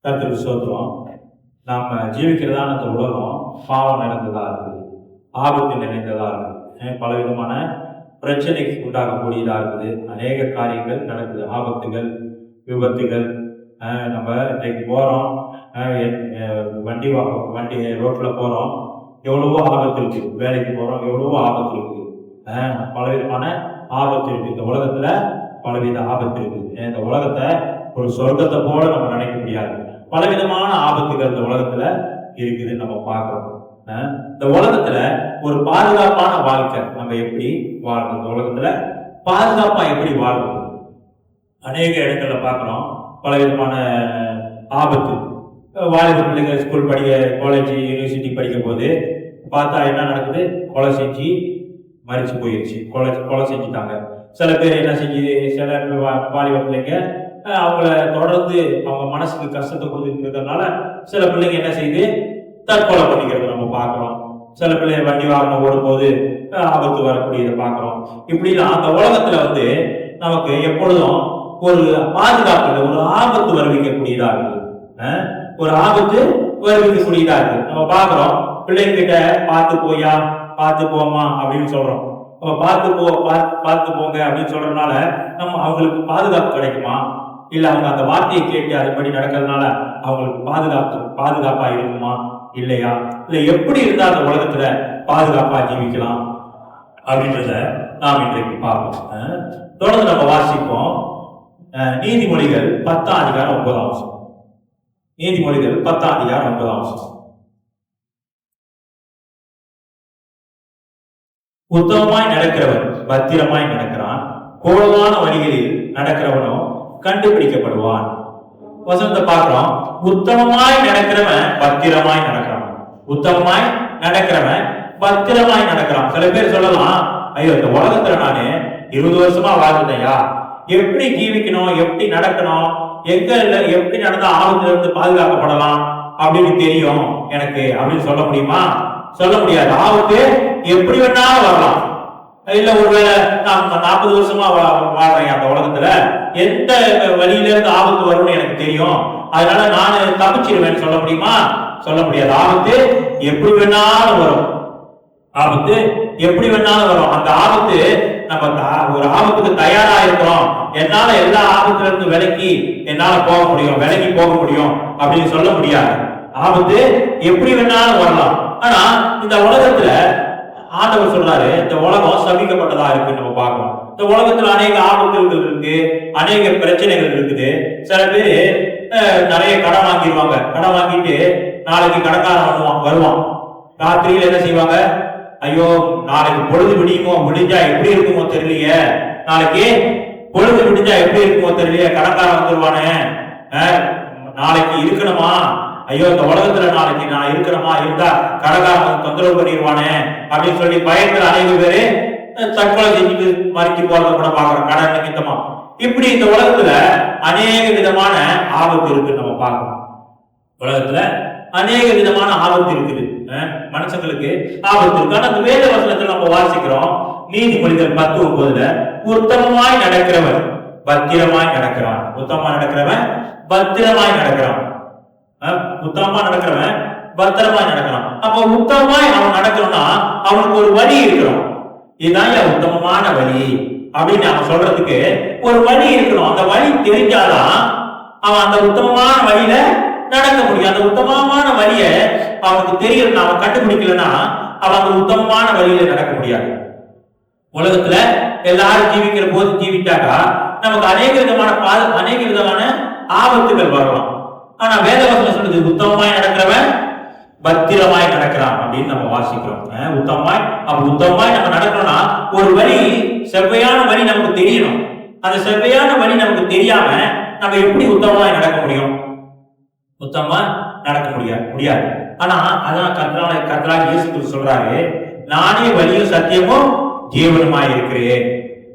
கர்த்தருக்கு ஸ்தோத்திரம். நாம ஜீவிக்கிறதான அந்த உலகம் பாவம் நிறைந்ததா இருக்குது, ஆபத்து நிறைந்ததா இருக்குது, பலவிதமான பிரச்சனைக்கு உண்டாகக்கூடியதா இருக்குது. அநேக காரியங்கள் நடக்குது, ஆபத்துகள், விபத்துகள். நம்ம இன்னைக்கு போறோம், வண்டி ரோட்ல போறோம், எவ்வளவோ ஆபத்து இருக்கு. வேலைக்கு போறோம், எவ்வளவோ ஆபத்து இருக்குது, பலவிதமான ஆபத்து இருக்கு. இந்த உலகத்துல பலவித ஆபத்து இருக்குது. இந்த உலகத்தை ஒரு சொர்க்கத்தை போல நம்ம நினைக்க முடியாது. பலவிதமான ஆபத்துகள் இந்த உலகத்துல இருக்குது, நம்ம பார்க்கிறோம். இந்த உலகத்துல ஒரு பாதுகாப்பான வாழ்க்கை நம்ம எப்படி வாழணும், இந்த உலகத்துல பாதுகாப்பா எப்படி வாழணும். அநேக இடங்கள்ல பார்க்கிறோம் பலவிதமான ஆபத்து. வாலிப பிள்ளைங்க ஸ்கூல் காலேஜ், யூனிவர்சிட்டி படிக்கும் போது பார்த்தா என்ன நடக்குது, கொலை செஞ்சு மறிச்சு போயிடுச்சு, கொலை செஞ்சுட்டாங்க. சில பேர் என்ன செஞ்சு, சில வாலிப பிள்ளைங்க அவங்கள தொடர்ந்து அவங்க மனசுக்கு கஷ்டத்தை கொடுத்துருக்கிறதுனால சில பிள்ளைங்க என்ன செய்யுது, தற்கொலை பண்ணிக்கிறது நம்ம பார்க்கிறோம். சில பிள்ளைங்க வண்டி வாகனம் ஓடும்போது ஆபத்து வரக்கூடியதை பார்க்கிறோம். இப்படிலாம் அந்த உலகத்துல நமக்கு எப்பொழுதும் ஒரு பாதுகாப்பு, ஒரு ஆபத்து வருவிக்கக்கூடியதா இருக்குது, ஒரு ஆபத்து வருவிக்கக்கூடியதா இருக்கு. நம்ம பார்க்கிறோம், பிள்ளைங்கிட்ட பார்த்து போமா அப்படின்னு சொல்றோம். பார்த்து போங்க அப்படின்னு சொல்றதுனால நம்ம அவங்களுக்கு பாதுகாப்பு கிடைக்குமா, இல்ல அவங்க அந்த வார்த்தையை கேட்டு அதுபடி நடக்கிறதுனால அவங்களுக்கு பாதுகாப்பா இருக்குமா இல்லையா, இல்ல எப்படி இருந்தா அந்த உலகத்துல பாதுகாப்பா ஜீவிக்கலாம் அப்படின்றத நாம் இன்றைக்கு பார்ப்போம். தொடர்ந்து நம்ம வாசிப்போம். நீதிமொழிகள் 10ஆம் அதிகாரம் 9ஆம் வசனம். நீதிமொழிகள் 10ஆம் அதிகாரம் 9ஆம் வசனம். உத்தமமாய் நடக்கிறவன் பத்திரமாய் நடக்கிறான், கோலமான வழிகளில் நடக்கிறவனோ கண்டுபிடிக்கப்படுவான். வசனத்தை பார்க்கிறோம். உத்தமமாய் நடக்கிறவன் பத்திரமாய் நடக்கிறான், உத்தமமாய் நடக்கிறவன் பத்திரமாய் நடக்கிறான். சில பேர் சொல்லலாம், ஐயோ இந்த உலகத்துல நானு 20 வருஷமா வாழ்ந்தேயா, எப்படி ஜீவிக்கணும், எப்படி நடக்கணும், எப்படி நடந்தா ஆபத்துல இருந்து பாதுகாக்கப்படலாம் அப்படின்னு தெரியும் எனக்கு அப்படின்னு சொல்ல முடியுமா? சொல்ல முடியாது. ஆபத்து எப்படி வேணாலும் வரலாம். இல்ல ஒருவேளை நான் 40 வருஷமா வாழ்றேன் அந்த உலகத்துல, எந்த வழியில இருந்து ஆபத்து வரும்னு எனக்கு தெரியும், அதனால நான் தப்பிச்சிருவேன்னு சொல்ல முடியுமா? சொல்ல முடியாது. ஆபத்து எப்படி வேணாலும் வரும், ஆபத்து எப்படி வேணாலும் வரும். அந்த ஆபத்து நம்ம ஒரு ஆபத்துக்கு தயாரா இருக்கிறோம், என்னால எல்லா ஆபத்துல இருந்து விலகி போக முடியும் அப்படின்னு சொல்ல முடியாது. ஆபத்து எப்படி வேணாலும் வரலாம். ஆனா இந்த உலகத்துல ஆண்டவர் சொல்றாரு, இந்த உலகம் சபிக்கப்பட்டதா இருக்கு. நம்ம பார்க்கிறோம், இந்த உலகத்துல அநேக ஆபத்துகள் இருக்கு, அநேக பிரச்சனைகள் இருக்குது. சில பேரு நிறைய கடன் வாங்கிடுவாங்க, கடன் வாங்கிட்டு நாளைக்கு கடன்காரன் வருவான். ராத்திரியில என்ன செய்வாங்க, ஐயோ நாளைக்கு பொழுது விடிஞ்சா எப்படி இருக்குமோ தெரியலையே, நாளைக்கு பொழுது விடிஞ்சா எப்படி இருக்குமோ தெரியலையே, கடன்காரன் வந்துருவானே, நாளைக்கு இருக்கணுமா, ஐயோ இந்த உலகத்துல நாளைக்கு நான் இருக்கணுமா, இருந்தா கடன்காரன் தொந்தரவு பண்ணிடுவானே அப்படின்னு சொல்லி பயத்துல அநேக பேரு தற்கொலை செஞ்சுட்டு மறிச்சு போறத கூட பாக்குறோம், கடன் நிமித்தமா. இப்படி இந்த உலகத்துல அநேக விதமான ஆபத்து இருக்கு. நம்ம பார்க்கணும், உலகத்துல அநேக விதமான ஆபத்து இருக்குது, மனுஷங்களுக்கு ஆபத்து இருக்கு. ஆனா அந்த வேத வசனத்துல நம்ம வாசிக்கிறோம், நீதிமொழிகள் 10:9, உத்தமமாய் நடக்கிறவன் பத்திரமாய் நடக்கிறான், உத்தமமா நடக்கிறவன் பத்திரமாய் நடக்கிறான், உத்தமமா நடக்கிறவன் பத்திரமாய் நடக்கிறான். அப்ப உத்தமமாய் அவன் நடக்கணும்னா அவனுக்கு ஒரு வழி இருக்கணும். இதுதான் உத்தமமான வழி அப்படின்னு அவன் சொல்றதுக்கு ஒரு வழி இருக்கணும். அந்த வழி தெரிஞ்சாதான் அவன் அந்த உத்தமமான வழியில நடக்க முடியும். அந்த உத்தமமான வழிய அவனுக்கு தெரியல, அவன் கண்டுபிடிக்கலன்னா அவன் அந்த உத்தமமான வழியில நடக்க முடியாது. உலகத்துல எல்லாரும் ஜீவிக்கிற போது ஜீவிட்டாக்கா நமக்கு அநேக விதமான ஆபத்துகள் வரலாம். ஆனா வேதவசனம் சொல்றது, உத்தமமாய் நடக்கிறவன் பத்திரமாய் நடக்கிறான் அப்படின்னு நம்ம வாசிக்கிறோம். உத்தமமாய் நம்ம நடக்கணும்னா ஒரு வழி, செவ்வையான வழி நமக்கு தெரியணும். அந்த செவ்வையான வழி நமக்கு தெரியாம நம்ம எப்படி உத்தமமாய் நடக்க முடியும்? உத்தமமா நடக்க முடியாது. ஆனா அதான் கர்த்தராகிய இயேசு கிறிஸ்து சொல்றாரு, நானே வழியும் சத்தியமும் ஜீவனுமாய் இருக்கிறேன்.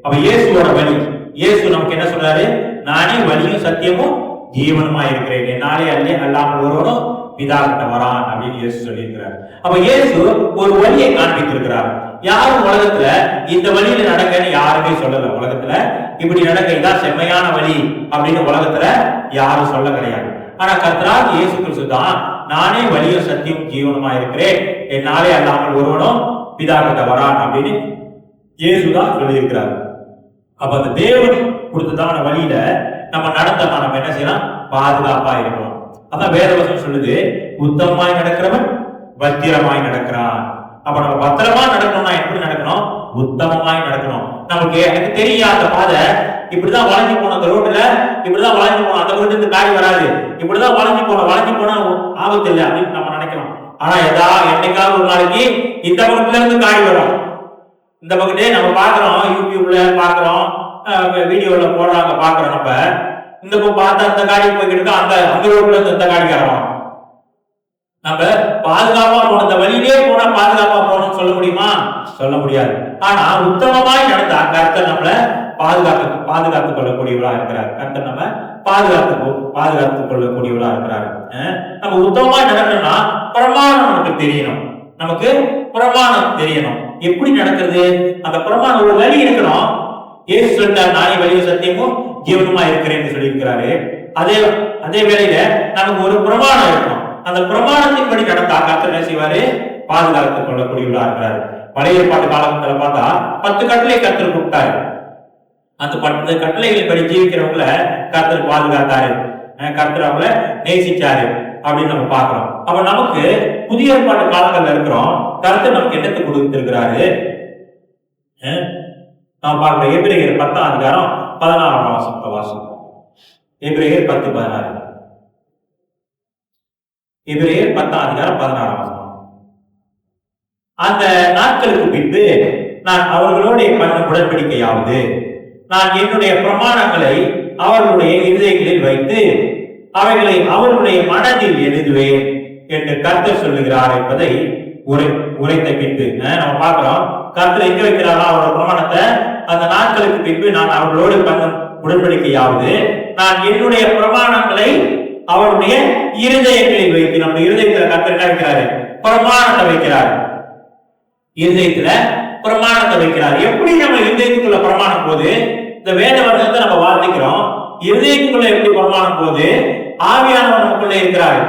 அப்ப இயேசுவோட வழி, இயேசு நமக்கு என்ன சொல்றாரு, நானே வழியும் சத்தியமும் ஜீவனுமாய் இருக்கிறேன், என்னாலே அல்லாமல் ஒருவனும் பிதா கிட்ட வரான் அப்படின்னு இயேசு சொல்லியிருக்கிறார். அப்ப இயேசு ஒரு வழியை காண்பித்திருக்கிறார். யாரும் உலகத்துல இந்த வழியில நடங்கன்னு யாருமே சொல்லல. உலகத்துல இப்படி நடக்க, இதான் செம்மையான வழி அப்படின்னு உலகத்துல யாரும் சொல்ல கிடையாது. ஆனா கர்த்தராகிய இயேசு கிறிஸ்து தான் நானே வழியும் சத்தியம் ஜீவனுமா இருக்கிறேன், என்னாலே அல்லாமல் ஒருவனும் பிதா கிட்ட வரான் அப்படின்னு இயேசுதான் சொல்லியிருக்கிறார். அப்ப அந்த தேவன் கொடுத்ததான வழியில நம்ம நடந்தோம்னா நம்ம என்ன செய்யலாம்? பாதுகாப்பா இருக்கணும். அதான் வேதவசனம் சொல்லுது, உத்தமமாய் நடக்கிறவன் பத்திரமாய் நடக்கிறான். அப்ப நம்ம பத்திரமா நடக்கணும்னா எப்படி நடக்கணும்? உத்தமமாய் நடக்கணும். நமக்கு எனக்கு தெரியும் அந்த பாதை இப்படிதான் வளைஞ்சு போன, அந்த ரோட்ல இப்படிதான் வளைஞ்சு போனோம், அந்த ரோட்டு இருந்து காய் வராது, இப்படிதான் வளைஞ்சு போனா ஆபத்து இல்லை அப்படின்னு நம்ம நினைக்கலாம். ஆனா என்னைக்காவது ஒரு நாளைக்கு இந்த பக்கத்துல இருந்து காய் வரும். இந்த பக்கத்தே நம்ம பாக்குறோம், யூடியூப்ல பாக்குறோம், வீடியோல போடுறாங்க பாக்குறோம். நம்ம இந்த பார்த்தா அந்த காடி போய்கிட்டு இருக்கா, அந்த ரோட்ல இருந்து இந்த காடிக்காரன். நம்ம பாதுகாப்பா போன இந்த வழியிலே போனா பாதுகாப்பா போகணும்னு சொல்ல முடியுமா? சொல்ல முடியாது. ஆனா உத்தமமாய் நடந்தா கர்த்தர் நம்மள பாதுகாத்துக் கொள்ளக்கூடியவளா இருக்கிறார். கர்த்தர் நம்ம பாதுகாத்துக் கொள்ளக்கூடியவளா இருக்கிறார். நம்ம உத்தமமாய் நடக்கணும்னா பிரமாணம் நமக்கு தெரியணும். நமக்கு பிரமாணம் தெரியணும். எப்படி நடக்கிறது? அந்த பிரமாணம் ஒரு வழி இருக்கணும். இயேசு சொல்லிட்டார், நானே வழியும் சத்தியமும் ஜீவனுமா இருக்கிறேன்னு சொல்லியிருக்கிறாரு. அதே வேளையில நமக்கு ஒரு பிரமாணம் இருக்கணும். அந்த பிரமாணத்தின்படி நடந்தா கர்த்தர் என்ன செய்வாரு? பாதுகாத்துக் கொள்ளக்கூடியவளா இருக்கிறாரு. பழைய ஏற்பாட்டு காலத்துல பார்த்தா 10 கட்டளை கர்த்தர் கொடுத்தாரு. அந்த 10 கட்டளைகள் படி ஜீவிக்கிறவங்கள கர்த்தர் பாதுகாத்தாரு, கர்த்தர் அவங்கள நேசிச்சாரு அப்படின்னு நம்ம பாக்குறோம். அப்ப நமக்கு புதிய ஏற்பாட்டு காலங்கள்ல இருக்கிறோம், கர்த்தர் நமக்கு என்னத்தை கொடுத்திருக்கிறாரு? நாம் பார்க்கிறோம். எபிரேயர் 10ஆம் அதிகாரம் 16ஆம் வசனத்தை வாசிப்போம். எபிரேயர் 10:16. எபிரேயர் 10ஆம் அதிகாரம் 16ஆம் வசனம். அந்த நாட்களுக்கு பின்பு நான் அவர்களோட பண்ணும் உடன்படிக்கையாவது, நான் என்னுடைய பிரமாணங்களை அவர்களுடைய இருதயங்களில் வைத்து அவைகளை அவர்களுடைய மனதில் எழுதுவேன் என்று கர்த்தர் சொல்லுகிறார் என்பதை உரைத்த பின்பு நம்ம பார்க்கிறோம். கர்த்தர் எங்க வைக்கிறாரா அவரோட பிரமாணத்தை? அந்த நாட்களுக்கு பின்பு நான் அவர்களோடு பண்ணும் உடன்படிக்கையாவது, நான் என்னுடைய பிரமாணங்களை அவருடைய இருதயங்களில் வைத்து, நம்ம இருதயத்துல கர்த்தர் என்ன வைக்கிறாரு? பிரமாணத்தை வைக்கிறார். இருதயத்துல பிரமாணத்தை வைக்கிறார். எப்படி நம்ம இருதயத்துக்குள்ள பிரமாணம் போது? இந்த வேத வசனத்தை நம்ம வாசிக்கிறோம். இருதயத்துக்குள்ள எப்படி பிரமாணம் போது? ஆவியானவர் நமக்குள்ள இருக்கிறார்.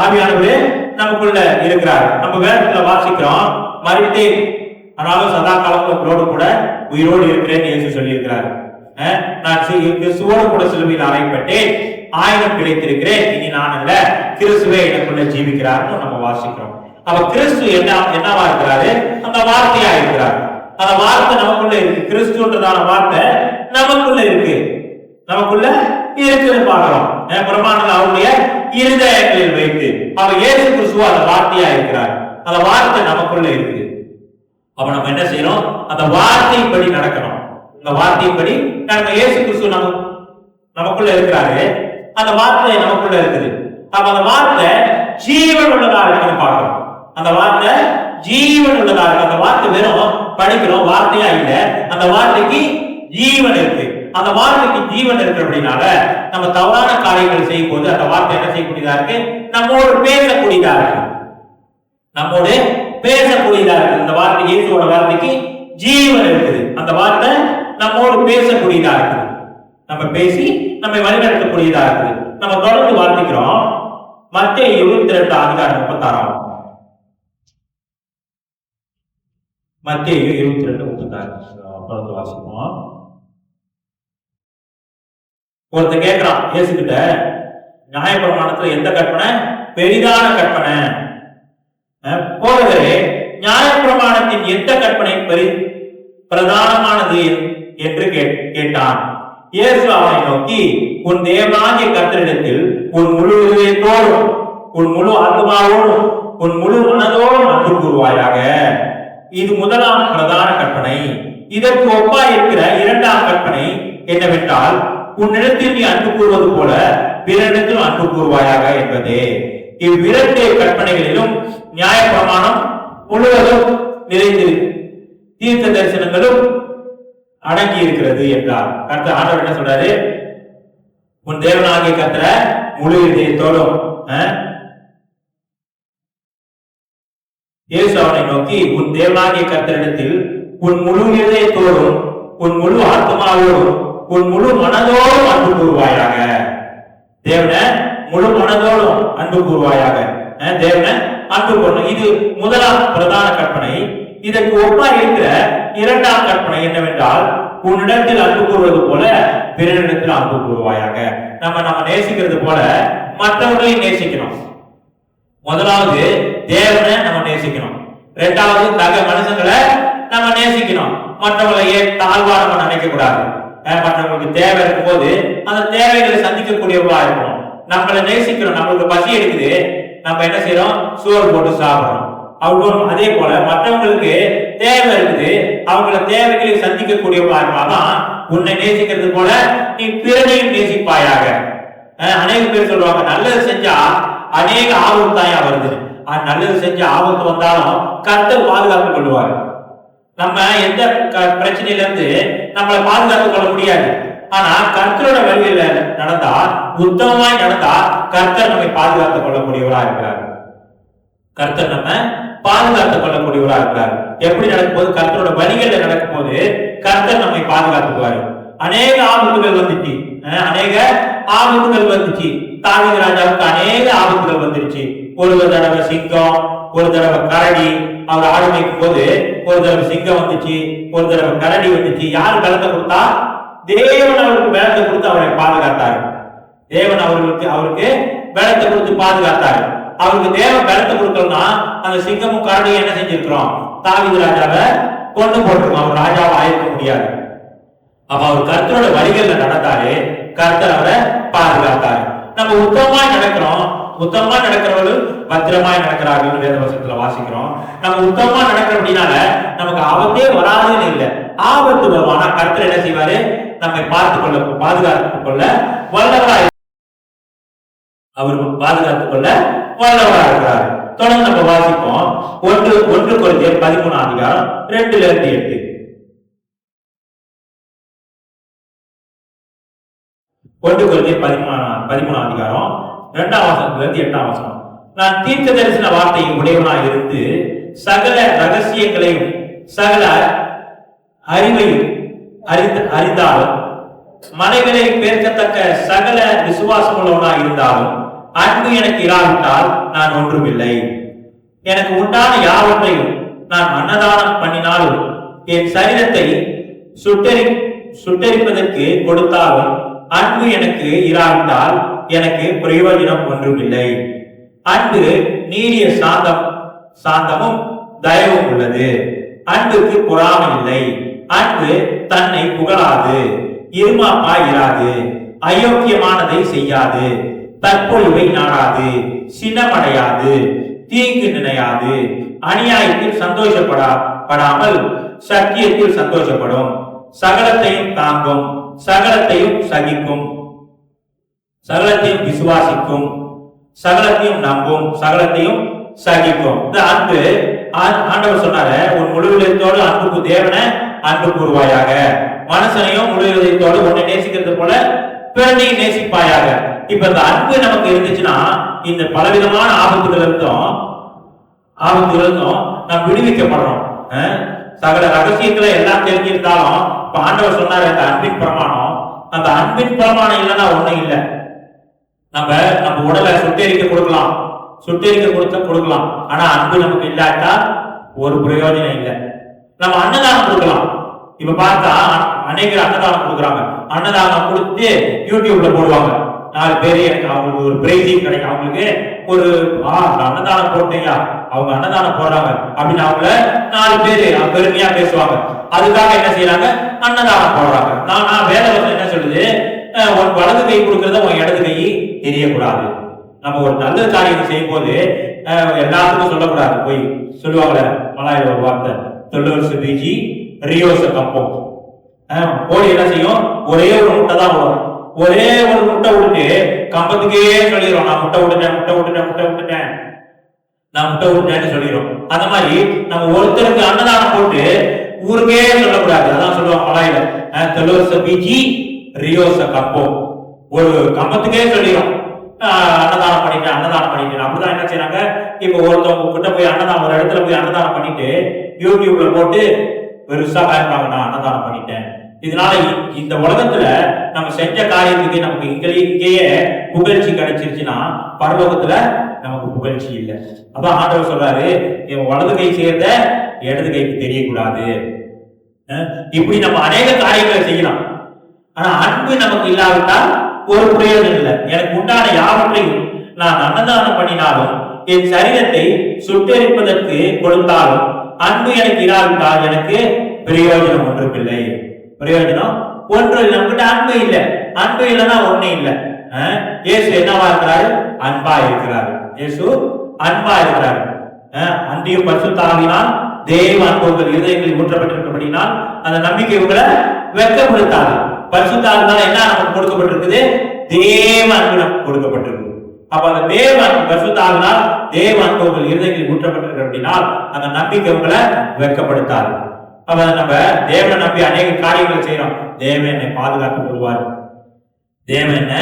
ஆவியானவர் நமக்குள்ள இருக்கிறார். நம்ம வேதத்துல வாசிக்கிறோம், மரித்தேன் ஆனாலும் சதா காலங்களோடு கூட உயிரோடு இருக்கிறேன்னு இயேசு சொல்லி இருக்கிறார். நான் கிறிஸ்துவோடு கூட சிலுவையில் அறையப்பட்டேன், ஆயுதம் கிடைத்திருக்கிறேன், இனி நான் அல்ல கிறிஸ்துவே எனக்குள்ள ஜீவிக்கிறார்னு நம்ம வாசிக்கிறோம். அப்ப கிறிஸ்து என்னவா இருக்கிறாரு? அந்த வார்த்தையா இருக்கிறார். அந்த வார்த்தை நமக்குள்ள இருக்கு. கிறிஸ்துன்றதான வார்த்தை நமக்குள்ள இருக்கு. நமக்குள்ள இருக்குன்னு பாக்குறோம். பிரமாணம் அவருடைய இருதயங்களில் வைத்து, அவர் இயேசு கிறிஸ்துவ அந்த வார்த்தையா இருக்கிறார். அந்த வார்த்தை நமக்குள்ள இருக்கு. அப்ப நம்ம என்ன செய்யணும்? அந்த வார்த்தையின்படி நடக்கணும். இந்த வார்த்தையின்படி நம்ம இயேசு கிறிஸ்து நமக்குள்ள இருக்கிறாரு. அந்த வார்த்தை நமக்குள்ள இருக்குது. அப்ப அந்த வார்த்தை ஜீவன் உள்ளதா இருக்குன்னு பார்க்கணும். அந்த வார்த்தை ஜீவன் உள்ளதா இருக்கு. அந்த வார்த்தை வெறும் படிக்கிறோம் வார்த்தையா இல்ல, அந்த வார்த்தைக்கு ஜீவன் இருக்கு. அந்த வார்த்தைக்கு ஜீவன் இருக்கு அப்படின்னால நம்ம தவறான காரியங்கள் செய்யும் போது அந்த வார்த்தை என்ன செய்யக்கூடியதா இருக்கு? நம்மோடு பேசக்கூடியதா இருக்கு. நம்மோடு பேசக்கூடியதா இருக்கு. இந்த வார்த்தை இயேசுவோட வார்த்தைக்கு ஜீவன் இருக்குது. அந்த வார்த்தை நம்மோடு பேசக்கூடியதா இருக்குது. நம்ம பேசி நம்மை வழிநடத்தக்கூடியதா இருக்குது. நம்ம தொடர்ந்து வாசிக்கிறோம். மத்தேயு 22 அதிகாரம் 36. மத்தேயு 22:36 தொடர்ந்து வாசிப்போம். ஒருத்தர் கேட்கிறான் இயேசு கிட்ட, நியாயப்பிரமாணத்துல எந்த கற்பனை பெரிதான கற்பனை? போதகரே, நியாயப்பிரமாணத்தின் எந்த கற்பனை பிரதானமானது என்று கேட்டான். இயேசு அவனை நோக்கி, உன் தேவனாகிய கர்த்தரிடத்தில் உன் முழு இதயத்தோடும், உன் முழு ஆத்மாவோடும், உன் முழு மனதோடும் அன்பு கூறுவாயாக. இது முதலாம் பிரதான கற்பனை. இதற்கு ஒப்பாய் இருக்கிற இரண்டாம் கற்பனை என்னவென்றால், உன்னிடத்தில் நீ அன்பு கூறுவது போல பிறனிடத்தில் அன்பு கூறுவாயாக என்பதே. இவ்விரண்டு கற்பனைகளிலும் நியாயப்பிரமாணம் முழுவதும் நிறைந்து தீர்க்க தரிசனங்களும் அடங்கி இருக்கிறது என்றார். கர்த்தர் ஆண்டவர் என்ன சொல்றாரு? உன் தேவனாகிய கர்த்தரை முழு இதயத்தோடும். இயேசு அவனை நோக்கி, உன் தேவனாகிய கர்த்தரிடத்தில் உன் முழு இதயத்தோடும், உன் முழு ஆத்மாவோடும், உன் முழு மனதோடும் அன்பு கூறுவாயாக. தேவனை முழு மனதோடும் அன்பு கூறுவாயாக. தேவனை அன்பு கூறணும். இது முதலாம் பிரதான கற்பனை. இதற்கு ஒப்பா இருக்கிற இரண்டாம் கற்பனை என்னவென்றால், உன்னிடத்தில் அன்பு கூறுவது போல பிறனிடத்தில் அன்பு கூறுவாயாக. நம்ம நேசிக்கிறது போல மற்றவர்களையும் நேசிக்கணும். முதலாவது தேவனை நம்ம நேசிக்கணும். இரண்டாவது சக மனுஷங்களை நம்ம நேசிக்கணும். மற்றவங்களை தாழ்வா நம்ம நினைக்க கூடாது. மற்றவங்களுக்கு தேவை இருக்கும் போது அந்த தேவைகளை சந்திக்கக்கூடியவர்களா இருக்கணும். நம்மளை நேசிக்கிறோம். நம்மளுக்கு பசி எடுக்குது, நம்ம என்ன செய்யறோம்? சோறு போட்டு சாப்பிடுறோம். அவங்களும் அதே போல மற்றவங்களுக்கு தேவை இருக்குது, அவங்கள தேவைகளை சந்திக்கக்கூடியவர்களா இருப்பாதான். உன்னை நேசிக்கிறது போல நீ பிறனையும் நேசிப்பாயாக. அநேக பேர் சொல்லுவாங்க, நல்லது செஞ்சா அநேக ஆபத்து தாயா வருது. நல்லது செஞ்ச ஆபத்து வந்தாலும் கர்த்தர் பாதுகாத்துக் கொள்வார். நம்ம எந்த பிரச்சனையில இருந்து நம்மளை பாதுகாத்துக் கொள்ள முடியாது. ஆனா கர்த்தரோட வழியில நடந்தா, உத்தமமாய் நடந்தா, கர்த்தர் நம்மை பாதுகாத்துக் கொள்ளக்கூடியவரா இருக்கிறார். கர்த்தர் நம்ம பாதுகாத்துக் கொள்ளக்கூடியவரா இருக்கிறார். எப்படி நடக்கும் போது? கர்த்தரோட வழிகளில் நடக்கும் போது கர்த்தர் நம்மை பாதுகாத்துக்குவாரு. அநேக ஆபத்துகள் வந்துச்சு, அநேக ஆபத்துகள் வந்துச்சு. தாவீது ராஜாவுக்கு அநேக ஆபத்துகள் வந்துருச்சு. ஒரு தடவை சிங்கம், ஒரு தடவை கரடி. அவர் ஆடு மேய்க்கும் போது ஒரு தடவை சிங்கம் வந்துச்சு, ஒரு தடவை கரடி வந்துச்சு. யார் பலத்தை கொடுத்தா? தேவன் அவருக்கு பலத்தை கொடுத்து அவரை பாதுகாத்தாரு. தேவன் அவருக்கு பலத்தை கொடுத்து பாதுகாத்தாரு. அவருக்கு தேவன் பலத்தை கொடுக்கலன்னா அந்த சிங்கமும் கரடியும் என்ன செஞ்சிருக்கிறோம்? தாவீது ராஜாவை கொண்டு போட்டுருக்கோம். அவர் ராஜாவை ஆயிருக்க முடியாது. அப்ப அவர் கர்த்தரோட வழிகள்ல நடந்தாரு, கர்த்தர் அவரை பாதுகாத்தாரு. நம்ம உத்தமமா நடக்கிறோம். உத்தமமா நடக்கிறவர்கள் பத்திரமாய் நடக்கிறார்கள் வேத வசனத்துல வாசிக்கிறோம். நம்ம உத்தமமா நடக்கிற அப்படின்னால நமக்கு ஆபத்தே வராதுன்னு இல்லை. ஆபத்து வரும், ஆனா கர்த்தர் என்ன செய்வாரு? நம்மை பாதுகாத்துக் கொள்ள வல்லவராய், அவர் பாதுகாத்துக் கொள்ள வல்லவராக இருக்கிறார். தொடர்ந்து நம்ம வாசிப்போம். 1 கொரிந்தியர் 13 அதிகாரம் 2-8. 1 கொரிந்தியர் 13 அதிகாரம் 2ஆம் வசனத்திலிருந்து 8ஆம் வசனம். நான் தீர்க்க தரிசன வார்த்தையை உடையவனாய் இருந்து சகல ரகசியங்களையும் சகல அறிவையும் அறிந்தாலும் மலைகளை பேர்க்கத்தக்க சகல விசுவாசம் உள்ளவனாய் இருந்தாலும் அன்பு எனக்கு இராவிட்டால் நான் ஒன்றுமில்லை. எனக்கு உண்டான யாவற்றையும் நான் அன்னதானம் பண்ணினாலும் என் சரீரத்தை சுட்டரிப்பதற்கு கொடுத்தாலும் அன்பு எனக்கு இராவிட்டால் எனக்கு பிரயோஜனம் ஒன்றுமில்லை. அன்பு நீடிய சாந்தமும் தயவும் உள்ளது. அன்புக்கு பொறாமை இல்லை. அன்பு தன்னை புகழாது, இருமாப்பாய் இராது, அயோக்கியமானதை செய்யாது, தற்பொழிவை நாடாது, சினமடையாது, தீங்கு நினையாது, அநியாயத்தில் சந்தோஷப்படாமல் சத்தியத்தில் சந்தோஷப்படும், சகலத்தையும் தாங்கும், சகலத்தையும் சகிக்கும், சகலத்தையும் விசுவாசிக்கும், சகலத்தையும் நம்பும், சகலத்தையும் சகிக்கும். இந்த அன்பு ஆண்டவர் சொன்னாரு, உன் முழு இதயத்தோடு அன்புக்கு தேவனை அன்பு கூறுவாயாக. மனுஷனையும் முழு இதயத்தோடு உன்னை நேசிக்கிறது போல பிறனையும் நேசிப்பாயாக. இப்ப இந்த அன்பு நமக்கு இருந்துச்சுன்னா இந்த பலவிதமான ஆபத்துகள் இருந்தும் நாம் விடுவிக்கப்படுறோம். சகல ரகசியங்களை எல்லாம் தெரிஞ்சிருந்தாலும் இப்ப ஆண்டவர் சொன்னாரு அந்த அன்பின் பிரமாணம். அந்த அன்பின் பிரமாணம் இல்லைன்னா ஒண்ணும் இல்லை. நம்ம உடலை சுட்டெரிக்க கொடுக்கலாம். ஆனா அன்பு நமக்கு இல்லாட்டா ஒரு பிரயோஜனம் இல்லை. நம்ம அன்னதானம் கொடுக்கலாம். இப்ப பார்த்தா அநேகர் அன்னதானம் கொடுக்குறாங்க. அன்னதானம் கொடுத்து யூடியூப்ல போடுவாங்க. 4 பேரு எனக்கு அவங்களுக்கு ஒரு பிரைசிங் கிடைக்கும். அவங்களுக்கு ஒரு அன்னதானம் போட்டீங்க, அவங்க அன்னதானம் போடுறாங்க அப்படின்னு அவங்கள 4 பேரு பெருமையா பேசுவாங்க. அதுக்காக என்ன செய்யறாங்க? அன்னதானம் போடுறாங்க. நான் வேத வசனம் என்ன சொல்லுது? உன் வலது கை கொடுக்கறத உன் இடது கை தெரியக்கூடாது. நம்ம ஒரு நல்ல காரியத்தை செய்யும் போது எல்லாத்துக்கும் சொல்லக்கூடாது. போய் சொல்லுவாங்களே மலாயில ஒரு வார்த்தை, தொல்லூர் சிபிஜி ரியோச கப்போம். கோழி என்ன செய்யும்? ஒரே ஒரு முட்டை தான் வரும். ஒரே ஒரு முட்டை விட்டு கம்பத்துக்கே சொல்லிடுறோம், நான் முட்டை விட்டுட்டேன்னு சொல்லிடுறோம். அந்த மாதிரி நம்ம ஒருத்தருக்கு அன்னதானம் போட்டு ஊருக்கே சொல்லக்கூடாது. அதான் சொல்லுவாங்க மலாயில, தொல்லூர் சிபிஜி ரியோச கப்போம். ஒரு கம்பத்துக்கே சொல்லிடும் அன்னதானம் பண்ணிட்டேன். அப்படிதான் என்ன செய்யறாங்க? இப்ப ஒருத்தவங்க கிட்ட போய் ஒரு இடத்துல போய் அன்னதானம் பண்ணிட்டு யூடியூப்ல போட்டு பெருசா காய்ப்பாங்க, நான் அன்னதானம் பண்ணிட்டேன், இதனால இந்த உலகத்துல நம்ம செஞ்ச காரியத்துக்கு நமக்கு இங்கேயே புகழ்ச்சி கிடைச்சிருச்சுன்னா பரலோகத்துல நமக்கு புகழ்ச்சி இல்லை. அதான் ஆண்டவர் சொல்றாரு, வலது கை சேர்ந்த இடது கைக்கு தெரியக்கூடாது. இப்படி நம்ம அநேக காரியங்களை செய்யலாம். ஆனா அன்பு நமக்கு இல்லாவிட்டால் ஒரு பிரயோஜனம் இல்லை. எனக்கு உண்டான யாவற்றையும் நான் அன்னதானம் பண்ணினாலும் என் சரீரத்தை சுட்டெரிப்பதற்கு கொடுத்தாலும் அன்பு எனக்கு இல்லாவிட்டால் எனக்கு பிரயோஜனம் ஒன்றுமில்லை. பிரயோஜனம் ஒன்று நம்மகிட்ட அன்பு இல்லை. அன்பு இல்லைன்னா ஒண்ணு இல்லை. இயேசு என்னவா இருக்கிறாரு? அன்பா இருக்கிறாரு. இயேசு அன்பா இருக்கிறாரு. அன்றையும் பரிசுத்த ஆவியினால் தேவ அன்பு உங்கள் இருதயங்களில் ஊற்றப்பட்டிருக்கிறபடினால் அந்த நம்பிக்கை உங்களை வெட்கப்படுத்தாது. பரிசுத்த ஆவியினால என்ன நமக்கு கொடுக்கப்பட்டிருக்குது? தேவ அன்பு நமக்கு கொடுக்கப்பட்டிருக்கு. அப்ப அந்த தேவ அன்பு பரிசுத்த ஆவியினால் தேவ அன்பு உங்கள் இருதயங்களில் ஊற்றப்பட்டிருக்கிறபடினால் அந்த நம்பிக்கை உங்களை வெட்கப்படுத்தாது. அப்ப நம்ம தேவனை நம்பி அநேக காரியங்களை செய்யறோம். தேவன் என்னை பாதுகாத்து கொள்வார், தேவன் என்ன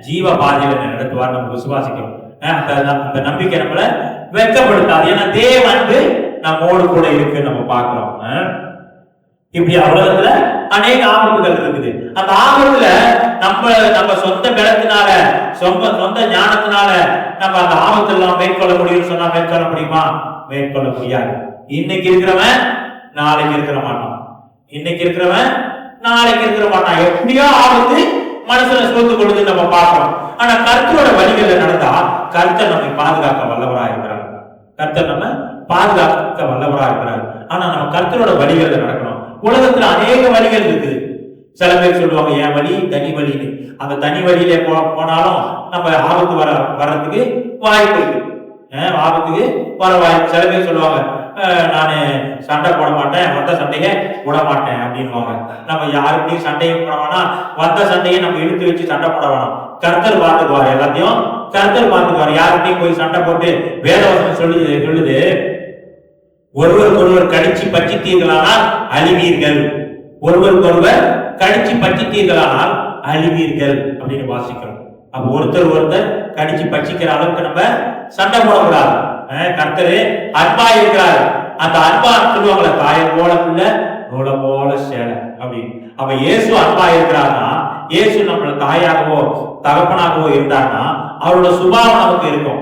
ஜீவ பாதையில நடத்துவார், நம்ம விசுவாசிக்கிறோம். அந்த நம்பிக்கை நம்மளை வெட்கப்படுத்தாது. ஏன்னா தேவ அன்பு நம்மோடு கூட இருக்கு நம்ம பார்க்கிறோம். இப்படி உலகத்துல அநேக ஆபத்துகள் இருக்குது. அந்த ஆபத்துல நம்ம சொந்த பலத்தினால சொந்த ஞானத்தினால நம்ம அந்த ஆபத்துல எல்லாம் மேற்கொள்ள முடியும்னு சொன்னா மேற்கொள்ள முடியுமா? மேற்கொள்ள முடியாது. இன்னைக்கு இருக்கிறவன் நாளைக்கு இருக்கிற மாட்டான், இன்னைக்கு இருக்கிறவன் நாளைக்கு இருக்கிற மாட்டான். எப்படியோ ஆபத்து மனசுல சூழ்ந்து கொள்ளுது நம்ம பார்க்கிறோம். ஆனா கர்த்தரோட வழிகளை நடந்தா கர்த்தர் நம்மை பாதுகாக்க வல்லவரா இருக்கிறார். கர்த்தர் நம்ம பாதுகாக்க வல்லவரா இருக்கிறார். ஆனா நம்ம கர்த்தரோட வழிகளை நடக்கணும். உலகத்துல அநேக வழிகள் இருக்குது. சில பேர் சொல்லுவாங்க என் வழி தனி வழின்னு. அந்த தனி வழியில போனாலும் நம்ம ஆபத்து வர்றதுக்கு வாய்ப்பு இருக்கு. ஆபத்துக்கு வர வாய்ப்பு. சில பேர் சொல்லுவாங்க நானு சண்டை போட மாட்டேன், வந்த சண்டையை விட மாட்டேன் அப்படின்வாங்க. நம்ம யாருக்கிட்டையும் சண்டையை போட வேணாம், வந்த சண்டையை நம்ம இழுத்து வச்சு சண்டை போட வேணாம். கர்த்தர் பார்த்துக்குவார், எல்லாத்தையும் கர்த்தர் பார்த்துக்குவார். யாருக்கிட்டையும் போய் சண்டை போட்டு வேதவசனம் சொல்லுது ஒருவருக்கு ஒருவர் கடிச்சு பச்சித்தீர்களானால் அழிவீர்கள், ஒருவருக்கு ஒருவர் கடிச்சு பச்சித்தீர்களானால் அழிவீர்கள் அப்படின்னு வாசிக்கிறோம். அப்ப ஒருத்தர் கடிச்சு பச்சிக்கிற அளவுக்கு நம்ம சண்டை போடக்கூடாது. கர்த்தரு அன்பா இருக்கிறாரு. அந்த அன்பா சொல்லுவாங்களே தாயை போல பிள்ளை நூல போல சேலை அப்படின்னு. அப்ப இயேசு அன்பா இருக்கிறார்னா, இயேசு நம்மள தாயாகவோ தகப்பனாகவோ இருந்தார்னா அவரோட சுபாவம் நமக்கு இருக்கும்.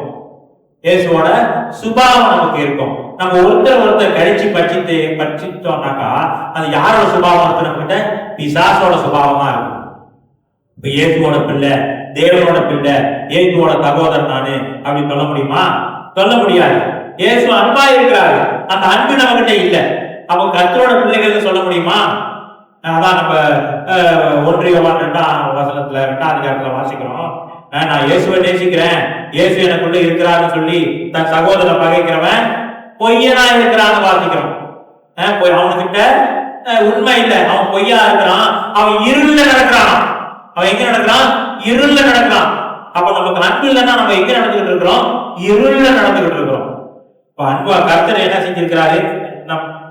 இயேசுவோட சுபாவம் நமக்கு இருக்கும். நம்ம ஒருத்தர் கடிச்சு பச்சிட்டோம்னாக்கா அது யாரோட சுபாவம் இருக்கு? நம்ம கிட்ட பிசாசோட சுபாவமா இருக்கும். இப்ப இயேசுவோட பிள்ளை, தேவனோட பிள்ளை, இயேசுவோட சகோதரன் நானு அப்படின்னு சொல்ல முடியுமா? சொல்ல முடியாது. இயேசு அன்பா இருக்கிறாரு. அந்த அன்பு நம்ம கிட்ட இல்ல. அவங்க கர்த்தரோட பிள்ளைகள் சொல்ல முடியுமா? அதான் நம்ம 1 யோவான் 2ஆம் வசனத்துல 2ஆம் அதிகாரத்துல வாசிக்கிறோம். நான் இயேசுவை நேசிக்கிறேன், இயேசு எனக்குள்ள இருக்கிறான்னு சொல்லி தன் சகோதரனை பகைக்கிறவன் பொய்யனா இருக்கிறான்னு வாசிக்கிறோம். அவனுக்கிட்ட உண்மை இல்லை, அவன் பொய்யா இருக்கிறான், அவன் இருள்ல நடக்கிறான். அவன் எங்க நடக்கிறான்? இருள்ல நடக்கிறான். அப்ப நமக்கு அன்பு இல்லைன்னா நம்ம எங்க நடந்துகிட்டு இருக்கிறோம்? இருள்ல நடந்துகிட்டு இருக்கிறோம். அன்பா கர்த்தர் என்ன செஞ்சிருக்கிறாரு?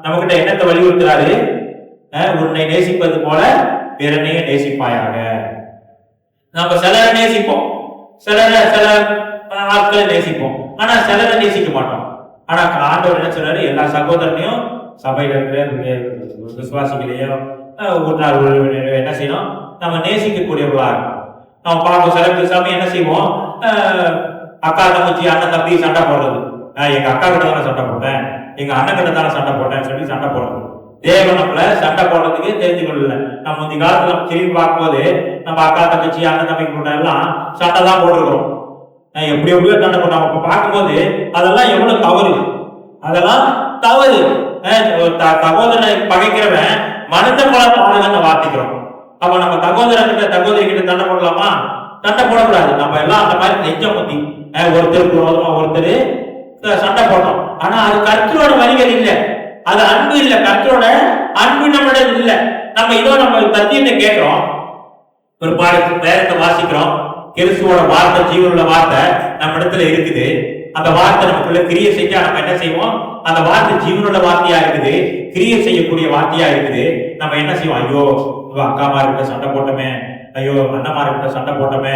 நம்ம கிட்ட என்னத்தை வலியுறுத்துறாரு? உன்னை நேசிப்பது போல பிறனையே நேசிப்பாயாக. நம்ம சிலரை நேசிப்போம், சில ஆட்களை நேசிப்போம், ஆனா சிலரை நேசிக்க மாட்டோம். ஆனா ஆண்டவர் என்ன சொல்றாரு? எல்லா சகோதரனையும் சபையில இருக்கிற விசுவாசிகளையும் என்ன செய்யணும்? நம்ம நேசிக்கக்கூடியவர்களா இருக்கும். நம்ம பார்ப்போம் சில சமயம் என்ன செய்வோம்? அக்கா தங்கச்சி அண்ணன் தம்பி சண்டை போடுறது. எங்க அக்கா கிட்ட தானே சண்டை போட்டேன், எங்க அண்ணன் கிட்ட தானே சண்டை போட்டேன்னு சொல்லி சண்டை போடுறது. தேவன் நம்மள சண்டை போடுறதுக்கு தெரிஞ்சு கொள்ளல. நம்ம முந்தைய காலத்துல நம்ம திரும்பி பார்க்கும்போது நம்ம அக்கா தங்கச்சி அண்ணன் தம்பி கூட எல்லாம் சண்டை தான் போட்டுருக்கோம். எப்படியோ சண்டை போட்டோம். அப்ப பார்க்கும்போது அதெல்லாம் எவ்வளவு தவறு, அதெல்லாம் தவறு. சகோதரனை பகைக்கிறவன் மனித போல பாடுகன்னு வார்த்திக்கிறோம். அப்ப நம்ம தகோதரி கிட்ட சண்டை போடலாமா? சண்டை போடக்கூடாது. நம்ம எல்லாம் அந்த மாதிரி நெஞ்ச முத்தி ஒருத்தருக்கு விரோதமா ஒருத்தர் சண்டை போட்டோம். ஆனா அது கர்த்தரோட வழிகள் இல்லை, அது அன்பு இல்லை. கர்த்தரோட அன்பு நம்மளோட இல்லை. நம்ம இதோ நம்ம சத்தியத்தை கேட்கிறோம், ஒரு பாடத்துக்கு வேதத்தை வாசிக்கிறோம். கிறிஸ்துவோட வார்த்தை ஜீவனுள்ள வார்த்தை நம்ம இடத்துல இருக்குது. அந்த வார்த்தை நமக்குள்ள கிரியை செஞ்சா நம்ம என்ன செய்வோம்? அந்த வார்த்தை ஜீவனுள்ள வார்த்தையா இருக்குது, கிரியை செய்யக்கூடிய வார்த்தையா இருக்குது. நம்ம என்ன செய்வோம்? ஐயோ அக்காமார்கிட்ட சண்டை போட்டோமே, ஐயோ அண்ணமார்கிட்ட சண்டை போட்டோமே,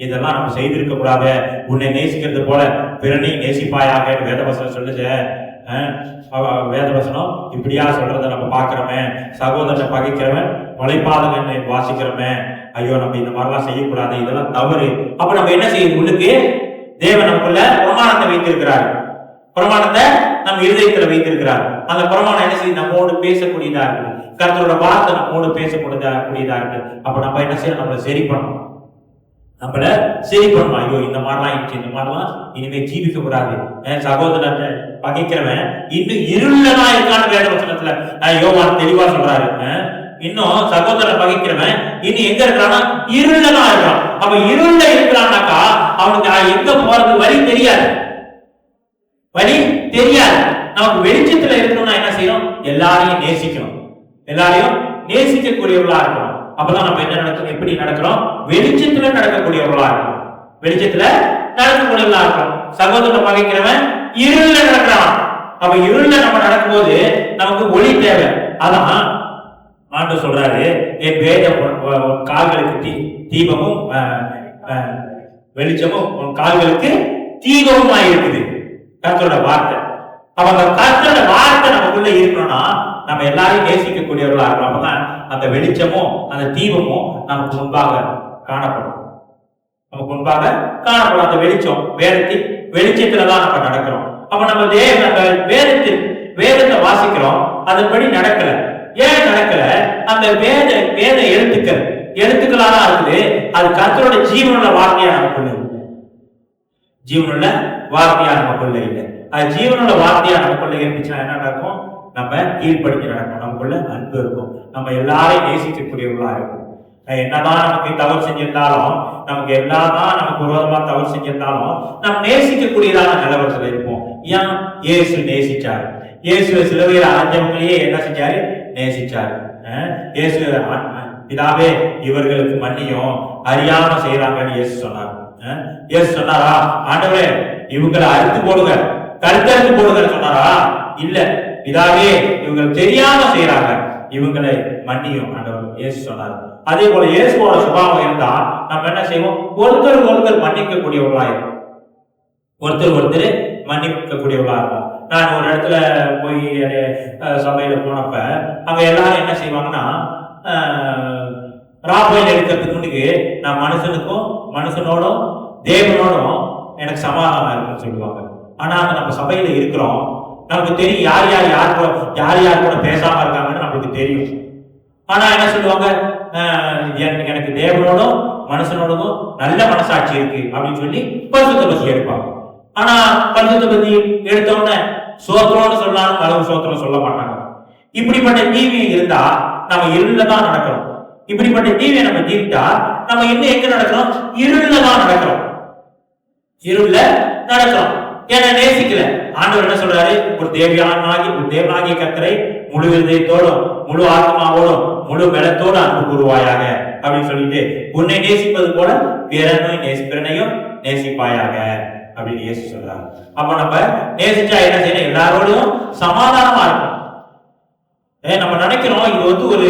இதெல்லாம் நம்ம செய்திருக்க கூடாது. உன்னை நேசிக்கிறது போல பிறனை நேசிப்பாயாக வேதவசனம் சொல்லுச்சு. வேதவசனம் இப்படியா சொல்றத நம்ம பாக்குறோமே. சகோதரனை பகைக்கிறவன் மலைப்பாதகனை வாசிக்கிறோமே, ஐயோ நம்ம இந்த மாதிரிலாம் செய்யக்கூடாது, இதெல்லாம் தவறு. அப்ப நம்ம என்ன செய்யும்? உள்ளுக்கு தேவன் நமக்குள்ள பிரமாணத்தை வைத்திருக்கிறார். பிரமாணத்தை நம்ம இருதயத்துல வைத்திருக்கிறார். அந்த பிரமாணம் என்ன செய்யும்? நம்மோடு பேசக்கூடியதா இருக்கு. கர்த்தரோட வார்த்தை நம்மோடு பேசக்கூடியதா இருக்கு. அப்ப நம்ம என்ன செய்யணும்? நம்மளை சரி பண்ணணும். நம்மள சரி பண்ணணும். ஐயோ இந்த மாதிரிலாம் இருந்துச்சு, இந்த மாதிரிலாம் இனிமே ஜீவிக்க கூடாது. சகோதரத்தை பகைக்கிறவன் இன்னும் இருளதான் இருக்கான்னு வேத வசனத்துல யோவான் தெளிவா சொல்றாரு. இன்னும் சகோதரன் பகைக்கிறவன் இன்னும் எங்க இருக்கிறான்னா இருளதான் இருக்கான். அப்ப இருள இருக்கிறான்னாக்கா அவனுக்கு எங்க போறது வழி தெரியாது, வழி தெரியாது. நமக்கு வெளிச்சத்துல இருக்கணும்னா என்ன செய்யணும்? எல்லாரையும் நேசிக்கணும், எல்லாரையும் நேசிக்கக்கூடியவர்களா இருக்கணும். அப்பதான் நம்ம என்ன நடக்கும்? எப்படி நடக்கிறோம்? வெளிச்சத்துல நடக்கக்கூடியவர்களா இருக்கும். வெளிச்சத்துல நடக்கக்கூடியவர்களா இருக்கும். சகோதரனை பகைக்கிறவன் இருள நடக்கிறான். அப்ப இருள நம்ம நடக்கும்போது நமக்கு ஒளி தேவை. அதான் ஆண்டவர் சொல்றாரு, என் வேத கால்களுக்கு தீபமும் வெளிச்சமும் கால்களுக்கு தீபமுமா இருக்குது கர்த்தரோட வார்த்தை. அப்ப அந்த கர்த்தரோட வார்த்தை நமக்குள்ள இருக்கணும்னா நம்ம எல்லாரையும் நேசிக்கக்கூடியவர்களா இருக்கணும். அப்பதான் அந்த வெளிச்சமும் அந்த தீபமும் நமக்கு முன்பாக காணப்படும். நமக்கு முன்பாக காணப்படும் அந்த வெளிச்சம். வெளிச்சத்துலதான் நம்ம நடக்கிறோம். அப்ப நம்ம வேதத்தை வாசிக்கிறோம், அதன்படி நடக்கல. ஏன் நடக்கல? அந்த வேத எழுத்துக்களாதான் இருக்குது. அது கர்த்தரோட ஜீவனுள்ள வார்த்தையா நமக்குள்ள இல்லை. ஜீவனுள்ள வார்த்தையா நமக்குள்ள இல்லை. அது ஜீவனுள்ள வார்த்தையா நமக்குள்ள இருந்துச்சுன்னா என்ன நடக்கும்? நம்ம கீழ்படிஞ்சு நடக்கும். நமக்குள்ள அன்பு இருக்கும். நம்ம எல்லாரையும் நேசிக்கக்கூடியவர்களா இருக்கும். என்னதான் நமக்கு தவறு செஞ்சிருந்தாலும், நமக்கு எல்லாதான் நமக்கு விரோதமா தவறு செஞ்சிருந்தாலும் நம்ம நேசிக்கக்கூடியதான நிலவரத்துல இருப்போம். ஏன்? இயேசு நேசிச்சாரு. இயேசு சிலுவையில் அடைஞ்சவங்களையே என்ன செஞ்சாரு? நேசிச்சாரு. இயேசு பிதாவே இவர்களுக்கு மன்னியும், அறியாம செய்யறாங்கன்னு இயேசு சொன்னார். இயேசு சொன்னாரா, ஆண்டவரே இவங்களை அறுத்து போடுங்க, கருத்தறுத்து போடுங்கன்னு சொன்னாரா? இல்ல, பிதாவே இவங்க தெரியாம செய்யறாங்க, இவங்களை மன்னியும் ஆண்டவர் இயேசு சொன்னார். அதே போல இயேசுவோட சுபாவம் இருந்தா நம்ம என்ன செய்வோம்? ஒருத்தர் மன்னிக்க கூடியவர்களாயிருக்கும். ஒருத்தர் மன்னிக்க கூடியவர்களா இருக்கும். நான் ஒரு இடத்துல போய் சபையில போனப்ப அங்க எல்லாரும் என்ன செய்வாங்கன்னா, ராபோயில் எடுக்கிறதுக்கு முன்னுக்கு நான் மனுஷனோடும் தேவனோடும் எனக்கு சமாதானம் இருக்குன்னு சொல்லுவாங்க. ஆனா நம்ம சபையில இருக்கிறோம், நமக்கு தெரியும் யார் கூட பேசாம இருக்காங்கன்னு நம்மளுக்கு தெரியும். ஆனா என்ன சொல்லுவாங்க? எனக்கு தேவனோடும் மனுஷனோடும் நல்ல மனசாட்சி இருக்கு அப்படின்னு சொல்லி பரிசுத்த பத்தி எடுப்பாங்க. ஆனா பரிசுத்த பத்தி எடுத்தோடனே சோத்திரம்னு சொன்னாலும் அளவு சோத்திரம் சொல்ல மாட்டாங்க. இப்படிப்பட்ட தீவியம் இருந்தா நம்ம இருளதான் நடக்கிறோம். இப்படிப்பட்ட தீவியை நம்ம ஜீவித்தா நம்ம இன்னும் எங்க நடக்கிறோம்? இருளதான் நடக்கிறோம். இருள நடக்கிறோம். ஏன்னா நேசிக்கல. ஆண்டவர் என்ன சொல்றாரு? ஒரு தேவனாகிய கர்த்தரை முழு இதயத்தோடும் முழு ஆத்மாவோடும் முழு பலத்தோடு அன்பு கூறுவாயாக அப்படின்னு சொல்லிட்டு, உன்னை நேசிப்பது போல பிறனையும் நேசிப்பாயாக அப்படின்னு இயேசு சொல்றாங்க. அப்ப நம்ம நேசிச்சா என்ன செய்யணும்? எல்லாரோடும் சமாதானமா இருக்கும். நம்ம நினைக்கிறோம் இது ஒரு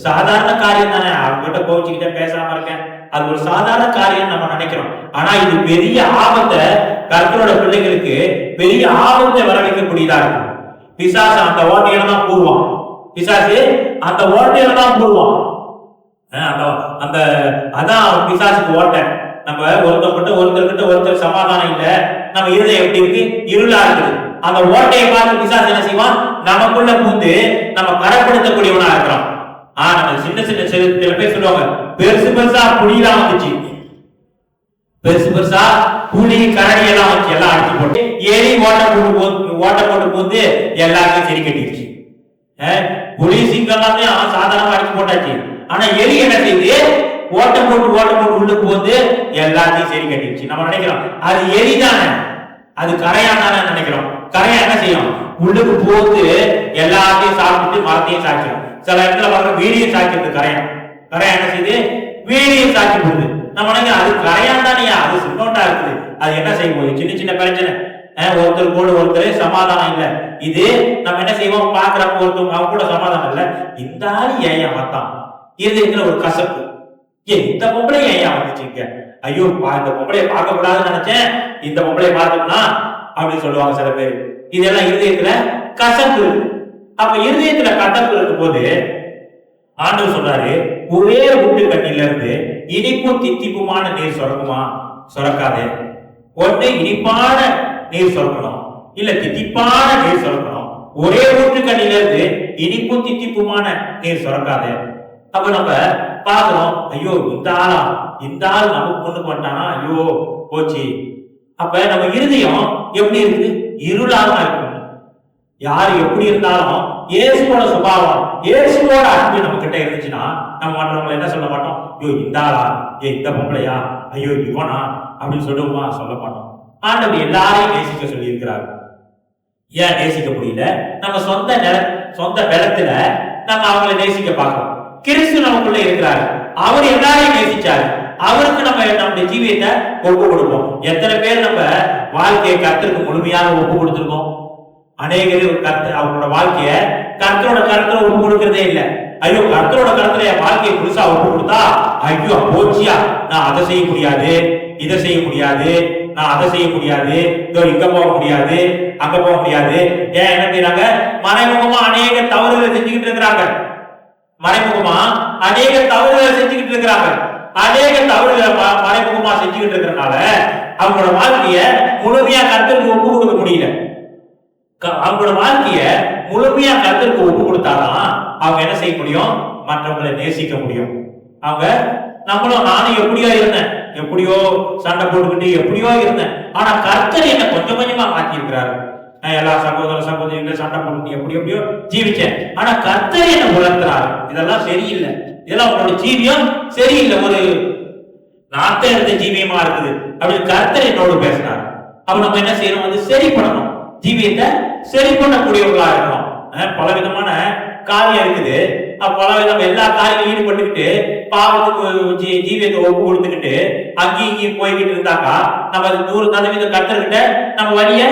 சாதாரண காரியம் தானே, அவங்ககிட்ட கோவிச்சுக்கிட்ட பேசாம இருக்கேன், அது ஒரு சாதாரண காரியம் நம்ம நினைக்கிறோம். ஆனா இது பெரிய ஆபத்தை, கர்த்தரோட பிள்ளைகளுக்கு பெரிய ஆபத்தை வர வைக்கக்கூடியதா இருக்கும். பிசாசு அந்த ஓட்டையில தான் கூறுவான். அதான் பிசாசுக்கு ஓட்டை. நம்ம ஒருத்தர் சமாதானம் இல்ல, நம்ம இருதயம் எப்படி இருக்கு? இருளா இருக்குது. அந்த ஓட்டையை பார்த்து பிசாசு என்ன செய்வான்? நமக்குள்ள பூந்து நம்ம கரப்படுத்தக்கூடியவனா இருக்கிறோம். நம்ம சின்ன சில பேர் சொல்லுவாங்க, பெருசா புலியெல்லாம் வந்துச்சு, பெருசா புலி கரடி எல்லாம் வந்துச்சு, எல்லாம் அடிச்சு போட்டு ஏறி ஓட்ட போட்டு போந்து எல்லாருக்கும் சரி கட்டிடுச்சு. புலி சிங்கம் எல்லாத்தையும் சாதாரணமா அடிச்சு போட்டாச்சு. ஆனா எலி என்ன செய்யுது? ஓட்ட போட்டு உள்ளுக்கு போந்து எல்லாத்தையும் சரி கட்டிடுச்சு. நம்ம நினைக்கிறோம் அது எலிதானே, அது கரையானானே நினைக்கிறோம். கரையா என்ன செய்யும்? உள்ளுக்கு போந்து எல்லாத்தையும் சாப்பிட்டு மரத்தையும் சாய்ச்சிடும். சில இடத்துல பாருங்க வீடியும் சாய்க்கிறது கரையான். கரையா என்ன செய்யுது? வீடியும் சாய்ச்சி போடுது. நம்ம நினைக்கிறோம் அது கரையான் தானேயா, அது சின்னோட்டா இருக்குது, அது என்ன செய்ய போகுது? சின்ன பிரச்சனை. ஒருத்தர் கூட ஒருத்தர் சமாதானம் இல்லை. இது நம்ம என்ன செய்வோம்? பாக்குறப்ப ஒருத்தவங்க அவங்க கூட சமாதானம் இல்லை, இந்த ஆளு ஏன் மத்தான், இது இருக்கிற ஒரு கசப்பு, இந்த பொம்பளை ஏன் வந்துச்சுங்க, ஐயோ இந்த பொம்பளையை பார்க்க கூடாதுன்னு நினைச்சேன், இந்த பொம்பளையை பார்த்தோம்னா அப்படின்னு சொல்லுவாங்க சில பேர். இதெல்லாம் இருதயத்துல கசப்பு. அப்ப இருதயத்துல கசப்பு இருக்கும் போது ஆண்டவர் சொல்றாரு, ஒரே ஊட்டு கண்ணில இருந்து இனிப்பும் தித்திப்புமான நீர் சுரக்குமா? சுரக்காதே. ஒன்று இனிப்பான நீர் சுரக்கணும், இல்ல தித்திப்பான நீர் சுரக்கணும். ஒரே ஊட்டு கண்ணில இருந்து இனிப்பும் தித்திப்புமான நீர் சுரக்காதே. அப்ப நம்ம பாக்குறோம், ஐயோ இந்த ஆள் நமக்கு கொண்டு வந்துட்டானா, ஐயோ போச்சு. அப்ப நம்ம இருதயம் எப்படி இருக்குது? இருளாக இருக்கு. யாரு எப்படி இருந்தாலும் இயேசுவோட சுபாவம், இயேசுவோட அன்பு நம்ம கிட்ட இருந்துச்சுன்னா நம்ம மற்றவங்களை என்ன சொல்ல மாட்டோம்? ஐயோ இந்த ஆளா, இந்த பொம்பளையா, ஐயோ இவனா அப்படின்னு சொல்லுவோமா? சொல்ல மாட்டோம். ஆண்டவர் எல்லாரையும் நேசிக்க சொல்லி இருக்கிறார். ஏன் நேசிக்க முடியல? நம்ம சொந்த பலத்துல நம்ம அவங்களை நேசிக்க பார்க்கிறோம். கிறிஸ்து நமக்குள்ள இருக்கிறாரு, அவர் எல்லாரையும் நேசிச்சாரு. அவருக்கு நம்ம நம்முடைய ஜீவியத்தை ஒப்பு கொடுப்போம். எத்தனை பேர் நம்ம வாழ்க்கையை கர்த்தருக்கு முழுமையாக ஒப்பு கொடுத்திருக்கோம்? அநேகர் அவங்களோட வாழ்க்கைய கர்த்தரோட கருத்துல ஒப்பு கொடுக்கறதே இல்லை. ஐயோ கர்த்தரோட கருத்துல என் வாழ்க்கையை புதுசா ஒப்பு கொடுத்தா, ஐயோ போச்சியா, நான் அதை செய்ய முடியாது, இதை செய்ய முடியாது, நான் அதை செய்ய முடியாது, இங்க போக முடியாது, அங்க போக முடியாது. ஏன் என்ன செய்யறாங்க? மறைமுகமா அநேக தவறுகளை செஞ்சுக்கிட்டு இருக்கிறாங்க. மறைமுகமா அநேக தவறுகளை செஞ்சுக்கிட்டு இருக்கிறாங்க. அநேக தவறுகளை மறைமுகமா செஞ்சுக்கிட்டு இருக்கிறதுனால அவங்களோட வாழ்க்கைய முழுமையா கர்த்தருக்கு ஒப்பு கொடுக்க முடியல. அவங்களோட வாழ்க்கைய முழுமையா கர்த்தருக்கு ஒப்பு கொடுத்தாதான் அவங்க என்ன செய்ய முடியும்? மற்றவங்களை நேசிக்க முடியும். அவங்க நம்மளும், நானும் எப்படியோ இருந்தேன், எப்படியோ சண்டை போட்டுக்கிட்டு எப்படியோ இருந்தேன். ஆனா கர்த்தர் என்ன கொஞ்சம் கொஞ்சமா மாற்றி இருக்கிறாரு. நான் எல்லா சகோதரிகளை சண்டை போட்டு எப்படியோ ஜீவிச்சேன். ஆனா கர்த்தர் என்ன உணர்த்துறாரு, இதெல்லாம் சரியில்லை, இதெல்லாம் உங்களோட ஜீவியம் சரியில்லை, ஒரு நாட்ட இருந்த ஜீவியமா இருக்குது அப்படின்னு கர்த்தர் என்னோடு பேசினார். அப்ப நம்ம என்ன செய்யணும்? அது சரி பண்ணணும், ஜீவியத்தை சரி பண்ணக்கூடியவர்களா இருக்கணும். பலவிதமான காரியம் இருக்குது, பலவிதம் எல்லா காரியம் ஈடுபட்டுக்கிட்டு பாவத்துக்கு ஜீவியத்தை ஒப்பு கொடுத்துக்கிட்டு அங்கேயும் இங்கேயும் போய்கிட்டு இருந்தாக்கா நம்ம 100% கர்த்தர்கிட்ட நம்ம வழிய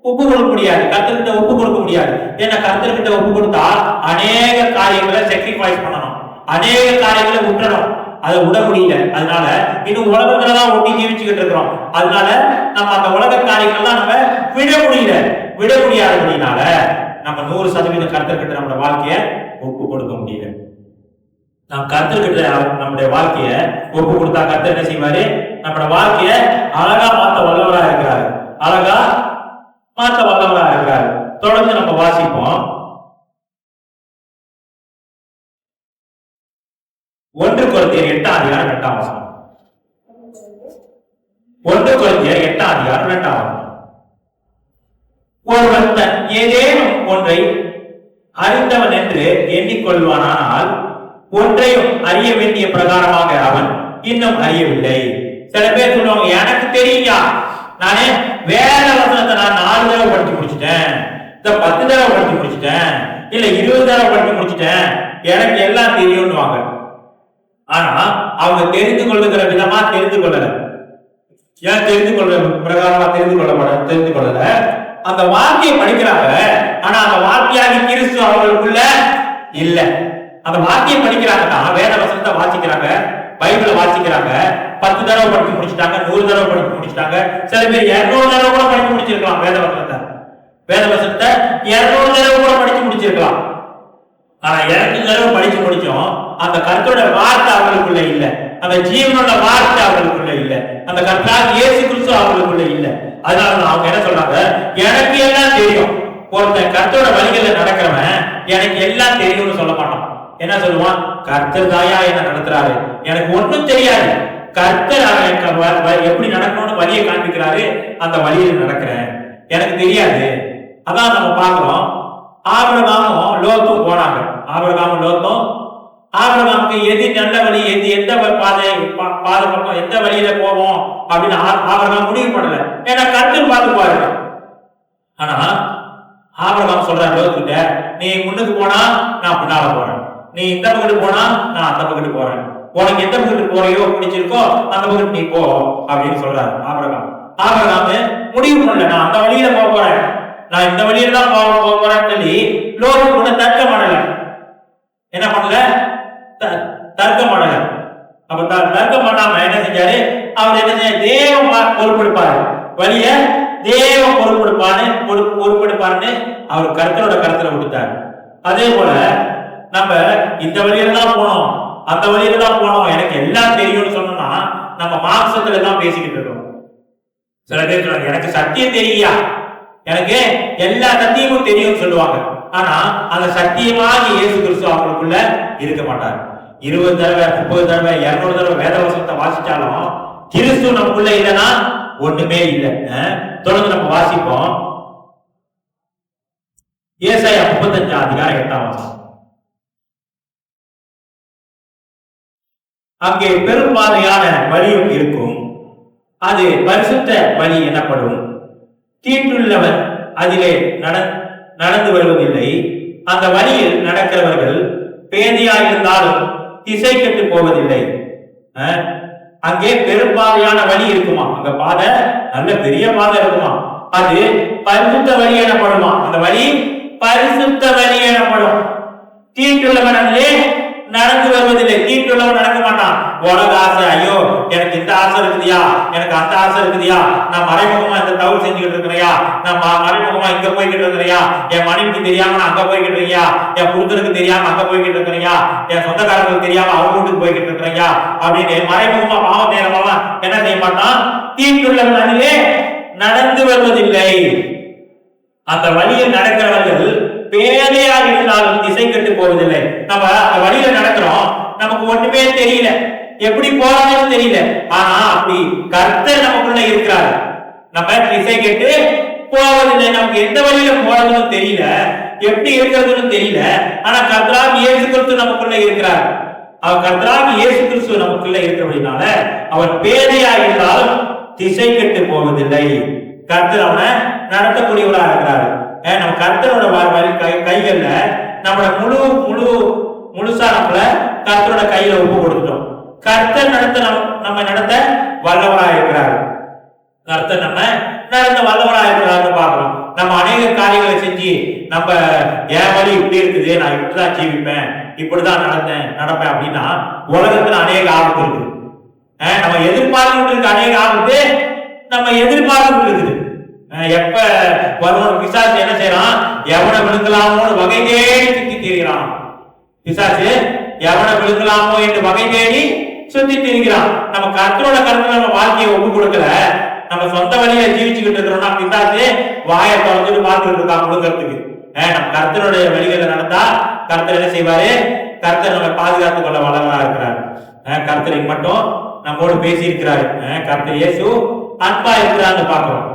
ஒப்பு கொடுக்க முடியாது, கர்த்தர்கிட்ட ஒப்பு கொடுக்க முடியாது. ஏன்னா கர்த்தர்கிட்ட ஒப்பு கொடுத்தா அநேக காரியங்களை சாக்ரிஃபைஸ் பண்ணணும், அநேக காரியங்களை விட்டுறணும். அதை விட முடியல. அதனால இன்னும் உலகத்துலதான் ஒட்டி ஜீவிச்சுக்கிட்டு இருக்கிறோம். அதனால நம்ம அந்த உலக காரியங்கள்லாம் நம்ம விட முடியாதபடினால நம்ம 100% கர்த்தர்கிட்ட நம்மளோட வாழ்க்கைய ஒப்பு கொடுக்க முடியல. நாம் கர்த்தர்கிட்ட நம்முடைய வாழ்க்கைய ஒப்பு கொடுத்தா கர்த்தர் என்ன செய்வாரு? நம்மளோட வாழ்க்கைய அழகா மாத்த வல்லவரா இருக்கிறாரு, அழகா மாத்த வல்லவரா இருக்கிறாரு. தொடர்ந்து நம்ம வாசிப்போம். 1 கொரிந்தியர் 8ஆம் அதிகாரம் 2ஆம் வசனம். 1 கொரிந்தியர் 8ஆம் அதிகாரம் 2ஆம் வசனம். ஒருவன் தன் ஏதேனும் ஒன்றை அறிந்தவன் என்று எண்ணிக்கொள்வானால் ஒன்றையும் அறிய வேண்டிய பிரகாரமாக அவன் இன்னும் அறியவில்லை. சில பேர் சொல்லுவாங்க, எனக்கு தெரியுங்க, நானே வேத வசனத்தை நான் 4 தடவை படிச்சு முடிச்சுட்டேன், 10 தடவை படிச்சு முடிச்சுட்டேன், இல்ல 20 தடவை படிச்சு முடிச்சுட்டேன், எனக்கு எல்லாம் தெரியும்னுவாங்க. ஆனா அவங்க தெரிந்து கொள்ளுகிற விதமா தெரிந்து கொள்ளல. ஏன் தெரிந்து கொள்ள பிரகாரமா தெரிந்து கொள்ளல? அந்த வார்த்தையை படிக்கிறாங்க, ஆனா அந்த வார்த்தையாகி கிறிஸ்து அவர்களுக்குள்ள இல்ல. அந்த வார்த்தையை படிக்கிறாங்கன்னா வேத வசனத்தை வாசிக்கிறாங்க, பைபிளை வாசிக்கிறாங்க, 10 தடவை படிச்சு முடிச்சுட்டாங்க, 100 தடவை படிச்சு முடிச்சுட்டாங்க, சில பேர் 200 தடவை கூட படிச்சு முடிச்சிருக்கலாம். வேத வசனத்தை 200 தடவை கூட படிச்சு முடிச்சிருக்கலாம். ஆனா 200 தடவை படிச்சு முடிச்சோம், அந்த கர்த்தரோட வார்த்தை அவர்களுக்குள்ள இல்ல, அந்த ஜீவனோட வார்த்தை அவர்களுக்குள்ள இல்ல, அந்த கர்த்தராகிய இயேசு கிறிஸ்து அவர்களுக்குள்ள இல்ல. அதனால அவங்க என்ன சொல்றாங்க? எனக்கு எல்லாம் தெரியும். ஒருத்தன் கர்த்தரோட வழிகளை நடக்கிறவன் எனக்கு எல்லாம் தெரியும்னு சொல்ல மாட்டான். என்ன சொல்லுவான்? கர்த்தர் தாயா என்ன நடத்துறாரு, எனக்கு ஒண்ணும் தெரியாது, கர்த்தர் எப்படி நடக்கணும்னு வழியை காண்பிக்கிறாரு, அந்த வழியில நடக்கிறேன், எனக்கு தெரியாது. அதான் நம்ம பார்க்கிறோம். ஆபிரகாமும் லோத்தும் போனாங்க. ஆபிரகாமுக்கு எது நல்ல வழி, எது எந்த பாதை பக்கம் எந்த வழியில போவோம் அப்படின்னு ஆபிரகாம் முடிவு பண்ணல. ஏன்னா கர்த்தர் பார்த்து பாருங்க. ஆனா ஆபிரகாம் சொல்றாரு லோத்துக்கிட்ட, நீ முன்னுக்கு போனா நான் பின்னால போறேன், நீ இந்த பக்கத்து போனா நான் அந்த பக்கத்து போறேன், உனக்கு எந்த பக்கத்து போறையோ பிடிச்சிருக்கோ அந்த பக்கத்து நீ போ அப்படின்னு சொல்றாரு ஆபிரகாம். முடிவு பண்ணல, நான் அந்த வழியில போக போறேன், நான் இந்த வழியில தான் போக போறேன்னு சொல்லி லோத்து கூட தர்க்கம் பண்ணல. என்ன பண்ணல? தர்க்கம் பண்ணல. அப்ப தர்க்கம் பண்ணாம என்ன செஞ்சாரு? அவர் என்ன செஞ்ச? தேவன் பொறுப்பெடுப்பாரு, வழிய தேவன் பொறுப்பெடுப்பாருன்னு அவர் கர்த்தரோட கருத்துல விட்டுட்டாரு. அதே போல நம்ம இந்த வழியில தான் போனோம், அந்த வழியில தான் போனோம், எனக்கு எல்லாம் தெரியும்னு சொன்னோம்னா நம்ம மாம்சத்துல தான் பேசிக்கிட்டு இருக்கோம். சில பேர் சொல்றாங்க எனக்கு சத்தியம் தெரியா, எனக்கு எல்லா சத்தியமும் தெரியும் சொல்லுவாங்க. ஆனா அந்த சத்தியமாக இயேசு கிறிஸ்து அவங்களுக்குள்ள இருக்க மாட்டார். 20 தடவை 30 தடவை 200 தடவை வேத வசனத்தை வாசிச்சாலும் கிறிஸ்து நமக்குள்ள இல்லைன்னா ஒண்ணுமே இல்லை. தொடர்ந்து நம்ம வாசிப்போம். ஏசாயா 35 அதிகாரம் 8ஆம் வசனம். அங்கே பெரும்பாதையான வழியும் இருக்கும், அது பரிசுத்த வழி எனப்படும். தீட்டுள்ளவன் அதிலே நடந்து வருவதில்லை. அந்த வழியில் நடக்கிறவர்கள் பேதையாயிருந்தாலும் திசை கெட்டு போவதில்லை. அங்கே பெரும்பாதையான வழி இருக்குமா, அங்க பாதை நல்ல பெரிய பாதை இருக்குமா, அது பரிசுத்த வழி எனப்படுமா. அந்த வழி பரிசுத்த வழி எனப்படும். தீட்டுள்ளவன் அதிலே நடந்து வருவதில்லை. தீட்டுள்ளவன் நடக்க மாட்டான். உலக ஆசை, ஐயோ எனக்கு இந்த ஆசை இருக்குதியா, எனக்கு அந்த ஆசை இருக்குதியா, நான் மறைமுகமா இந்த தவறு செஞ்சுக்கிட்டு இருக்கிறையா, நான் மறைமுகமா இங்க போய்கிட்டு இருக்கிறையா, என் மனைவிக்கு தெரியாம நான் அங்க போய்கிட்டு இருக்கியா, என் புருஷனுக்கு தெரியாம அங்க போய்கிட்டு இருக்கிறையா, என் சொந்தக்காரங்களுக்கு தெரியாம அவங்க வீட்டுக்கு போய்கிட்டு இருக்கிறையா அப்படின்னு மறைமுகமா பாவம் நேரமா என்ன செய்ய மாட்டான். தீட்டுள்ளவன் அதிலே நடந்து வருவதில்லை. அந்த வழியில் நடக்கிறவர்கள் பேதையாக இருந்தாலும் திசை கெட்டு போவதில்லை. நம்ம அந்த வழியில நடக்கிறோம், நமக்கு ஒண்ணுமே தெரியல, எப்படி போறதுன்னு தெரியல. ஆனா அப்படி கர்த்தர் நமக்குள்ள இருக்கிறார், நம்ம திசை கெட்டு போவதில்லை. நமக்கு எந்த வழியில போறதுன்னு தெரியல, எப்படி இருக்கிறதுன்னு தெரியல. ஆனா கர்த்தராகிய இயேசு கிறிஸ்து நமக்குள்ள இருக்கிறார். அவர் கர்த்தராகிய இயேசு கிறிஸ்து நமக்குள்ள இருக்கிறபடினால அவர் பேதையா இருந்தாலும் திசை கெட்டு போவதில்லை. கர்த்தர் அவனை நடத்தக்கூடியவராக இருக்கிறார். நம்ம கர்த்தரோட கைகள்ல நம்மளோட முழுசா நம்மள கர்த்தரோட கையில ஒப்பு கொடுத்துட்டோம். கர்த்தர் நம்ம நடத்த வல்லவராக இருக்கிறார். கர்த்தர் நம்ம நடத்த வல்லவராக இருக்கிறார் பார்க்கிறோம். நம்ம அநேக காரியங்களை செஞ்சு நம்ம என் வழி இப்படி இருக்குது, நான் இப்படிதான் ஜீவிப்பேன், இப்படிதான் நடப்பேன் அப்படின்னா உலகத்துல அநேக ஆபத்து இருக்குது. நம்ம எதிர்பார்த்துட்டு இருக்க அநேக ஆபத்து நம்ம எதிர்பார்த்துட்டு இருக்குது. எப்ப வருவன் பிசாசு என்ன செய்யறான், எவனை விழுங்கலாமோன்னு வகை தேடி சுத்தி திரிகிறான். பிசாசு எவனை விழுங்கலாமோ என்று வகை தேடி சுத்தி திரிகிறான். நம்ம கர்த்தரோட கருத்துல நம்ம வாழ்க்கையை ஒப்பு கொடுக்கல, நம்ம சொந்த வழியில ஜீவிச்சுக்கிட்டு இருக்கிறோம்னா பிசாசு வாயை தொடர்ந்துட்டு பார்த்துட்டு இருக்கான் விழுங்கிறதுக்கு. நம்ம கர்த்தருடைய வழிகளை நடந்தா கர்த்தர் என்ன செய்வாரு, கர்த்தர் நம்ம பாதுகாத்துக் கொள்ள வல்லவரா இருக்கிறார். கர்த்தரை மட்டும் நம்மோடு பேசி இருக்கிறாரு. கர்த்தர் இயேசு அன்பா இருக்கிறான்னு பார்க்கிறோம்.